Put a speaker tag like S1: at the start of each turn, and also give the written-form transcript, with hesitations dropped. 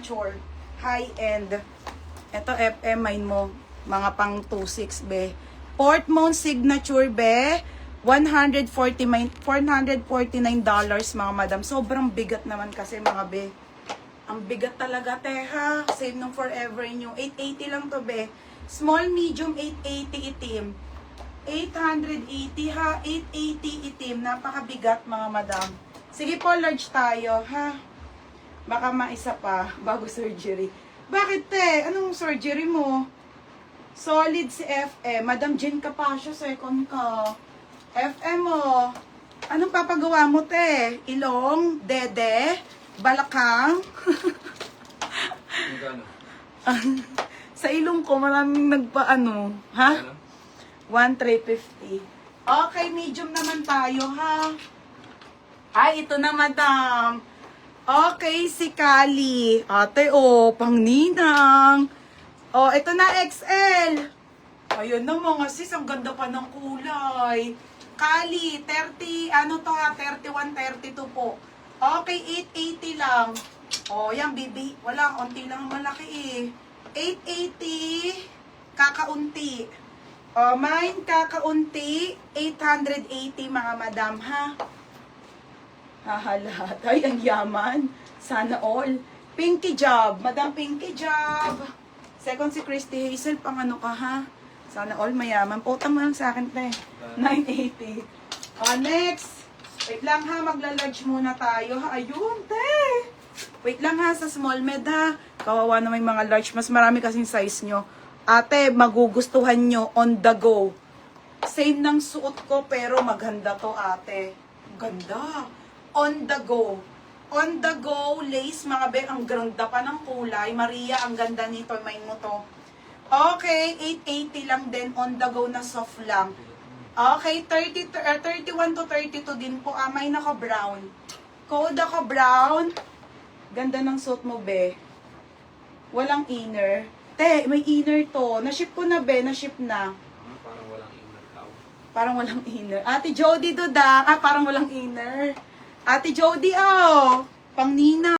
S1: signature. High-end. Ito, FM, mine mo. Mga pang 2.6, be. Portmont signature, be. $449, mga madam. Sobrang bigat naman kasi, mga be. Ang bigat talaga, teha. Save nung forever nyo. 880 lang to, be. Small, medium, 880 itim. 880 ha. 880 itim. Napakabigat, mga madam. Sige po, large tayo, ha. Baka maisa pa bago surgery. Bakit, te? Anong surgery mo? Solid si FM. Madam Jean Capasio, second ka. FM mo. Anong papagawa mo, te? Ilong? Dede? Balakang? Sa ilong ko, maraming nagpaano. Ha? 1,350. Okay, medium naman tayo, ha? Ay, ito na, madam. Okay, si Kali. Ate, pang ninang. Ito na, XL. Ayun na, mga sis, ang ganda pa ng kulay. Kali, 30, 31, 32 po. Okay, 880 lang. Yan, bibi. Wala, konti lang ang malaki 880, kakaunti. Mine, kakaunti, 880, mga madam, ha? Hahalat. Ay, ang yaman. Sana all. Pinky job. Madam Pinky job. Second si Christy Hazel. Pang ano ka, ha? Sana all mayaman. Putang mo lang sa akin, te. 980. Next. Wait lang, ha. Magla-large muna tayo, ha. Ayun, te. Wait lang, ha. Sa small med, ha. Kawawa na may mga large. Mas marami kasing size nyo. Ate, magugustuhan nyo on the go. Same ng suot ko, pero maganda to, ate. Ganda. On the go. On the go, lace, mga be, ang ganda pa ng kulay. Maria, ang ganda nito. Main mo to. Okay, 880 lang din. On the go na soft lang. Okay, 31 to 32 din po. May naka brown. Code ako brown. Ganda ng suit mo, be. Walang inner. Te, may inner to. Na-ship ko na, be. Na-ship na.
S2: Parang walang inner tao.
S1: Parang walang inner. Ate Jody, Duda. Parang walang inner. Ate Jody, pang nina.